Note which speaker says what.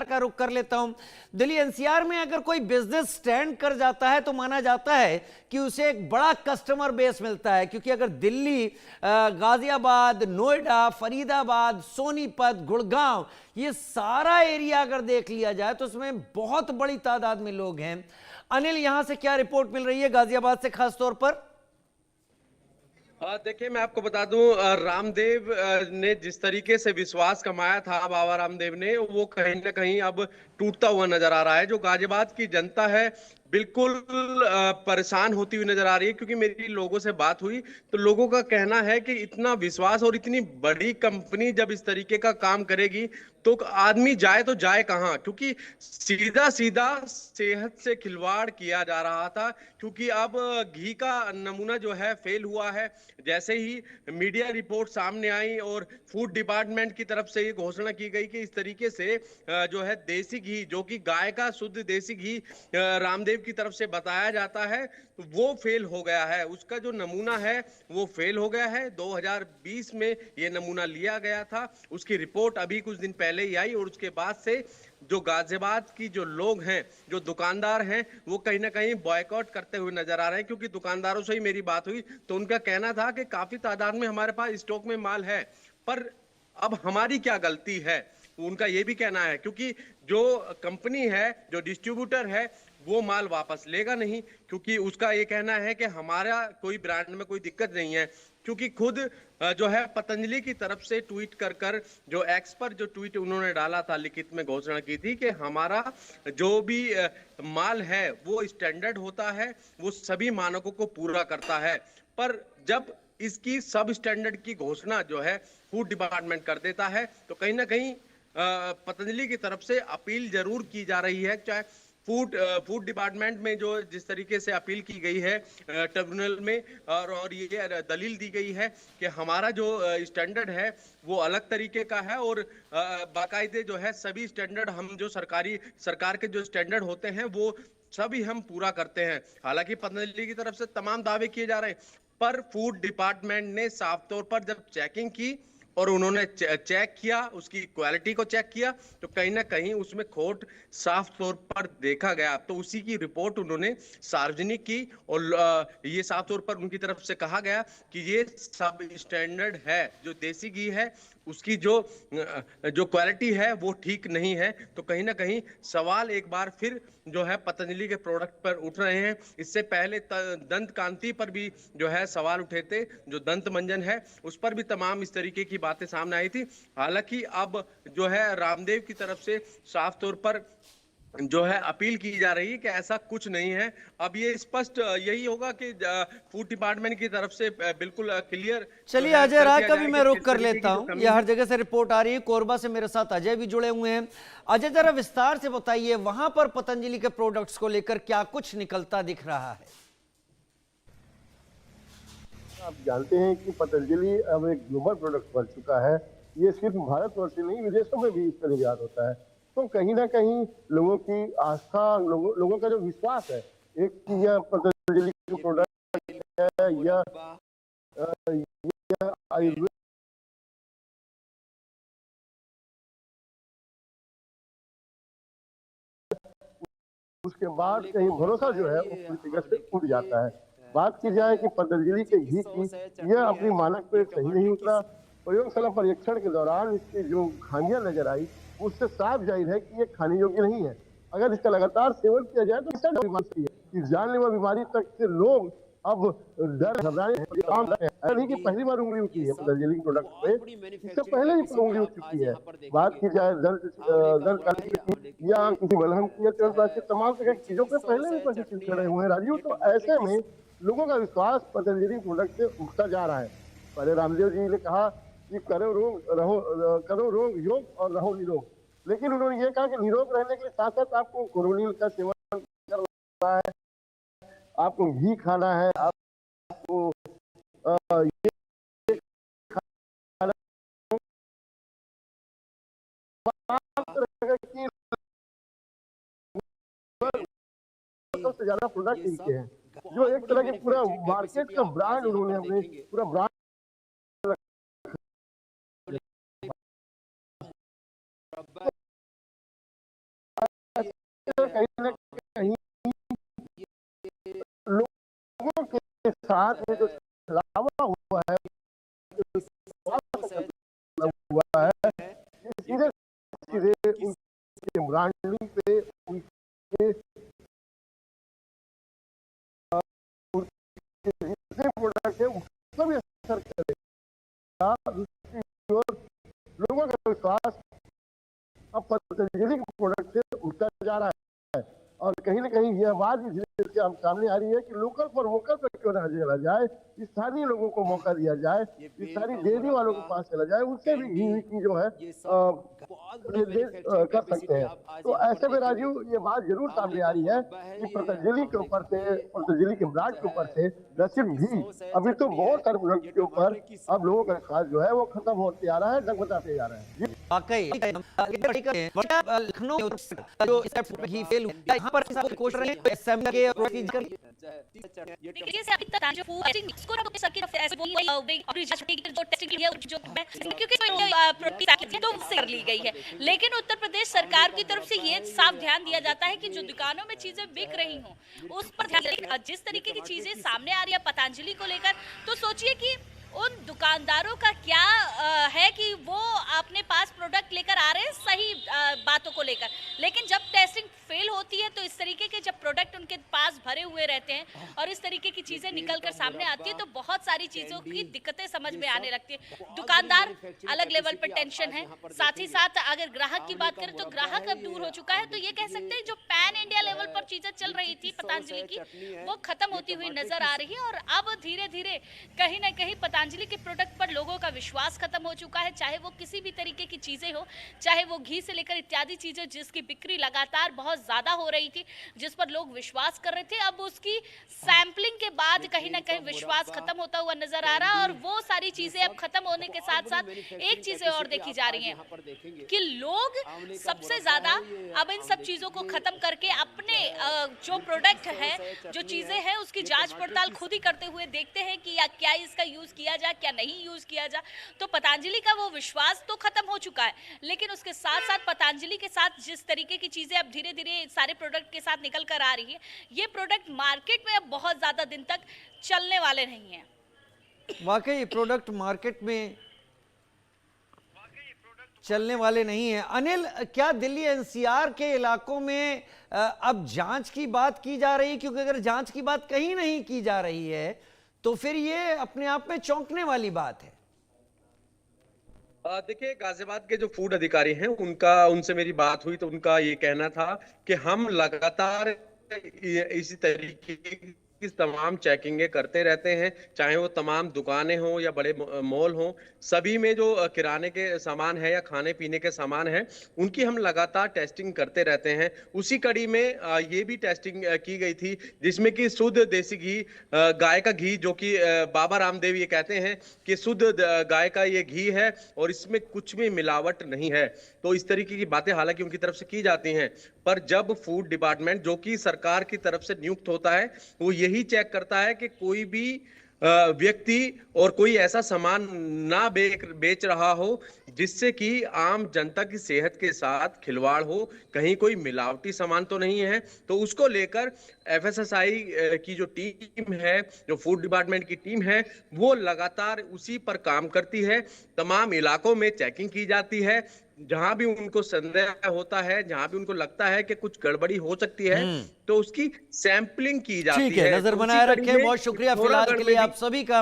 Speaker 1: का रुख कर लेता हूं। दिल्ली एनसीआर में अगर कोई बिजनेस स्टैंड कर जाता है तो माना जाता है कि उसे एक बड़ा कस्टमर बेस मिलता है, क्योंकि अगर दिल्ली, गाजियाबाद, नोएडा, फरीदाबाद, सोनीपत, गुड़गांव, ये सारा एरिया अगर देख लिया जाए तो उसमें बहुत बड़ी तादाद में लोग हैं। अनिल, यहां से क्या रिपोर्ट मिल रही है गाजियाबाद से खास तौर पर?
Speaker 2: देखिए, मैं आपको बता दूं, रामदेव ने जिस तरीके से विश्वास कमाया था बाबा रामदेव ने, वो कहीं ना कहीं अब टूटता हुआ नजर आ रहा है। जो गाजियाबाद की जनता है, बिल्कुल परेशान होती हुई नजर आ रही है। क्योंकि मेरी लोगों से बात हुई तो लोगों का कहना है कि इतना विश्वास और इतनी बड़ी कंपनी जब इस तरीके का काम करेगी तो आदमी जाए तो जाए कहाँ। क्योंकि सीधा सीधा सेहत से खिलवाड़ किया जा रहा था। क्योंकि अब घी का नमूना जो है फेल हुआ है। जैसे ही मीडिया रिपोर्ट सामने आई और फूड डिपार्टमेंट की तरफ से ये घोषणा की गई कि इस तरीके से जो है देसी घी, जो कि गाय का शुद्ध देसी घी रामदेव की तरफ से बताया जाता है, तो वो फेल हो गया है। उसका जो नमूना है वो फेल हो गया है। 2020 में ये नमूना लिया गया था, उसकी रिपोर्ट अभी कुछ दिन पहले ही आई। और उसके बाद से जो गाजियाबाद की जो लोग हैं, जो दुकानदार हैं, वो कहीं ना कहीं बॉयकॉट करते हुए नजर आ रहे हैं। क्योंकि दुकानदारों से ही मेरी बात हुई तो उनका कहना था कि काफी तादाद में हमारे पास स्टॉक में माल है, पर अब हमारी क्या गलती है, उनका यह भी कहना है। क्योंकि जो कंपनी है, जो डिस्ट्रीब्यूटर है, वो माल वापस लेगा नहीं। क्योंकि उसका ये कहना है कि हमारा कोई ब्रांड में कोई दिक्कत नहीं है। क्योंकि खुद जो है पतंजलि की तरफ से ट्वीट कर कर, जो एक्स पर जो ट्वीट उन्होंने डाला था, लिखित में घोषणा की थी कि हमारा जो भी माल है वो स्टैंडर्ड होता है, वो सभी मानकों को पूरा करता है। पर जब इसकी सब स्टैंडर्ड की घोषणा जो है फूड डिपार्टमेंट कर देता है तो कहीं ना कहीं पतंजलि की तरफ से अपील जरूर की जा रही है। चाहे फूड डिपार्टमेंट में जो जिस तरीके से अपील की गई है ट्रिब्यूनल में, और ये दलील दी गई है कि हमारा जो स्टैंडर्ड है वो अलग तरीके का है। और बाकायदे जो है सभी स्टैंडर्ड, हम जो सरकार के जो स्टैंडर्ड होते हैं वो सभी हम पूरा करते हैं। हालांकि पतंजलि की तरफ से तमाम दावे किए जा रहे हैं, पर फूड डिपार्टमेंट ने साफ तौर पर जब चेकिंग की और उन्होंने चेक किया, उसकी क्वालिटी को चेक किया, तो कहीं ना कहीं उसमें खोट साफ तौर पर देखा गया। तो उसी की रिपोर्ट उन्होंने सार्वजनिक की और ये साफ तौर पर उनकी तरफ से कहा गया कि ये सब स्टैंडर्ड है। जो देसी घी है उसकी जो जो क्वालिटी है वो ठीक नहीं है। तो कहीं ना कहीं सवाल एक बार फिर जो है पतंजलि के प्रोडक्ट पर उठ रहे हैं। इससे पहले दंत कांति पर भी जो है सवाल उठे थे, जो दंत मंजन है उस पर भी तमाम इस तरीके की बातें सामने आई थी। हालांकि अब जो है रामदेव की तरफ से साफ तौर पर जो है अपील की जा रही है कि ऐसा कुछ नहीं है। अब ये स्पष्ट यही होगा कि फूड डिपार्टमेंट की तरफ से बिल्कुल क्लियर जो
Speaker 1: चलिए
Speaker 2: है
Speaker 1: अजय
Speaker 2: कर
Speaker 1: राय
Speaker 2: दिया
Speaker 1: का भी
Speaker 2: जाए
Speaker 1: मैं
Speaker 2: कि
Speaker 1: रुख
Speaker 2: किस
Speaker 1: कर
Speaker 2: तरीके की
Speaker 1: लेता
Speaker 2: जो
Speaker 1: हूं।
Speaker 2: कमी
Speaker 1: यह
Speaker 2: है।
Speaker 1: हर जगह से रिपोर्ट आ रही है। कोरबा से मेरे साथ अजय भी जुड़े हुए हैं। अजय, जरा विस्तार से बताइए, वहां पर पतंजलि के प्रोडक्ट्स को लेकर क्या कुछ निकलता दिख रहा है?
Speaker 3: आप जानते हैं कि पतंजलि अब एक ग्लोबल प्रोडक्ट बन चुका है। ये सिर्फ भारतवर्ष से नहीं, विदेशों में भी इसका निर्यात होता है। तो कहीं ना कहीं लोगों की आस्था, लोगों का जो विश्वास है, एक कि यह पतंजलि का प्रोडक्ट है या आयुर्वेद, उसके बाद कहीं भरोसा जो है वो पूरी तरह से उठ जाता है। बात की जाए कि पतंजलि के घी की, यह अपनी मानक पे सही नहीं उतरा। प्रयोगशाला परीक्षण के दौरान इसकी जो खामियां नजर आई, उससे साफ जाहिर है कि ये खाने योग्य नहीं है। अगर इसका लगातार सेवन किया जाए तो इससे बीमारी है कि जानलेवा बीमारी तक से लोग अब डर घबराए हैं। ये काम है, ऐसा नहीं कि पहली बार उंगली उठी है पतंजलि के प्रोडक्ट पे, इससे पहले भी उंगली उठ चुकी है। बात की जाए दंत कांति की या किसी मलहम की या चवनप्राश की, तमाम तरह की चीजों पे पहले भी प्रशिक्षण कर रहे हुए हैं राजीव। तो ऐसे में लोगों का विश्वास पतंजलि प्रोडक्ट से उठता जा रहा है। पहले रामदेव जी ने कहा कि करो रोग योग और रहो निरोग, लेकिन उन्होंने ये कहा कि निरोग रहने के लिए साथ साथ आपको कोरोनिल का सेवन करना है, आपको घी खाना है, आपको ये खाना की सबसे ज्यादा प्रोडक्ट इनके हैं, जो एक तरह के पूरा मार्केट का ब्रांड उन्होंने अपने पूरा ब्रांड कहीं न कहीं लोगों के साथ ये जो छलावा हुआ है, हुआ है, ये सीधे सीधे उनके ब्रांडिंग पे, उनके प्रोडक्ट है उसको भी असर करेगा। दूसरी ओर लोगों का विश्वास अब पतंजलि के प्रोडक्ट से उठता जा रहा है और कहीं ना कहीं यह बात भी धीरे धीरे हम सामने आ रही है कि लोकल फॉर वोकल पर क्यों ना चला जाए, स्थानीय लोगों को मौका दिया जाए, स्थानीय डेयरी वालों के पास चला जाए, उनसे भी घी की जो है कर सकते हैं। तो ऐसे में राजीव ये बात जरूर सामने आ रही है कि पतंजलि के ऊपर से, पतंजलि के ब्रांड के ऊपर से न सिर्फ घी, अभी तो बहुत सारे प्रोडक्ट के ऊपर अब लोगों का विश्वास जो है वो खत्म होते जा रहा है, डगमगाते जा रहा है।
Speaker 1: वाकई लखनऊ जो घी फेल हुआ यहाँ पर कोशिश रहे
Speaker 4: देखिए अभी तक जो फूड टेस्टिंग इसको ना तो सरकार ऐसे बोली और जो टेस्टिंग लिया जो क्योंकि प्रोटीन तो उससे कर ली गई है, लेकिन उत्तर प्रदेश सरकार की तरफ से ये साफ ध्यान दिया जाता है कि जो दुकानों में चीजें बिक रही हों उस पर ध्यान। जिस तरीके की चीजें सामने आ रही है पतंजलि को लेकर, तो सोचिए कि उन दुकानदारों का क्या है कि वो अपने पास प्रोडक्ट लेकर आ रहे हैं सही बातों को लेकर, लेकिन जब टेस्टिंग फेल होती है तो इस तरीके के जब प्रोडक्ट उनके पास भरे हुए रहते हैं और इस तरीके की चीजें निकल कर सामने आती है तो बहुत सारी चीजों की दिक्कतें समझ में आने लगती है। दुकानदार अलग लेवल पर टेंशन है, साथ ही साथ अगर ग्राहक की बात करें तो ग्राहक अब दूर हो चुका है। तो ये कह सकते हैं जो पैन इंडिया लेवल पर चीजें चल रही थी पतंजलि की वो खत्म होती हुई नजर आ रही है और अब धीरे धीरे कहीं ना कहीं पतंजलि के प्रोडक्ट पर लोगों का विश्वास खत्म हो चुका है, चाहे वो किसी भी तरीके की चीजें हो, चाहे वो घी से लेकर इत्यादि चीजें जिसकी बिक्री लगातार बहुत ज्यादा हो रही थी, जिस पर लोग विश्वास कर रहे थे, अब उसकी सैंपलिंग के बाद कहीं ना कहीं विश्वास खत्म होता हुआ नजर आ रहा है। और वो सारी चीजें अब खत्म होने के साथ साथ एक चीजें और देखी जा रही हैं कि लोग सबसे ज्यादा अब इन सब चीजों को खत्म करके अपने जो प्रोडक्ट है, जो चीजें हैं, उसकी जांच पड़ताल खुद ही करते हुए देखते हैं कि क्या इसका यूज किया जाए, क्या नहीं यूज किया जा। तो पतंजलि का वो विश्वास तो खत्म हो चुका है, लेकिन उसके साथ साथ पतंजलि के साथ जिस तरीके की चीजें अब धीरे धीरे सारे प्रोडक्ट के साथ निकल कर आ रही है, ये प्रोडक्ट मार्केट में अब बहुत ज्यादा दिन तक चलने वाले नहीं है।
Speaker 1: वाकई प्रोडक्ट मार्केट में चलने वाले नहीं है। अनिल, क्या दिल्ली एनसीआर के इलाकों में अब जांच की बात की जा रही है? क्योंकि अगर जांच की बात कहीं नहीं की जा रही है तो फिर ये अपने आप में चौंकने वाली बात है।
Speaker 2: देखिए, गाजियाबाद के जो फूड अधिकारी हैं उनसे मेरी बात हुई तो उनका ये कहना था कि हम लगातार इसी तरीके की तमाम चेकिंगें करते रहते हैं, चाहे वो तमाम दुकानें हों या बड़े मॉल हों, सभी में जो किराने के सामान है या खाने पीने के सामान है उनकी हम लगातार टेस्टिंग करते रहते हैं। उसी कड़ी में ये भी टेस्टिंग की गई थी जिसमें कि शुद्ध देसी घी, गाय का घी, जो कि बाबा रामदेव ये कहते हैं कि शुद्ध गाय का ये घी है और इसमें कुछ भी मिलावट नहीं है। तो इस तरीके की बातें हालांकि उनकी तरफ से की जाती हैं, पर जब फूड डिपार्टमेंट जो कि सरकार की तरफ से नियुक्त होता है वो यही चेक करता है कि कोई भी व्यक्ति और कोई ऐसा सामान ना बेच रहा हो जिससे कि आम जनता की सेहत के साथ खिलवाड़ हो, कहीं कोई मिलावटी सामान तो नहीं है। तो उसको लेकर एफएसएसआई की जो टीम है, जो फूड डिपार्टमेंट की टीम है, वो लगातार उसी पर काम करती है। तमाम इलाकों में चेकिंग की जाती है, जहां भी उनको संदेह होता है, जहां भी उनको लगता है कि कुछ गड़बड़ी हो सकती है तो उसकी सैंपलिंग की जाती है।
Speaker 1: ठीक है, नजर बनाए रखें। बहुत शुक्रिया फिलहाल के लिए आप सभी का।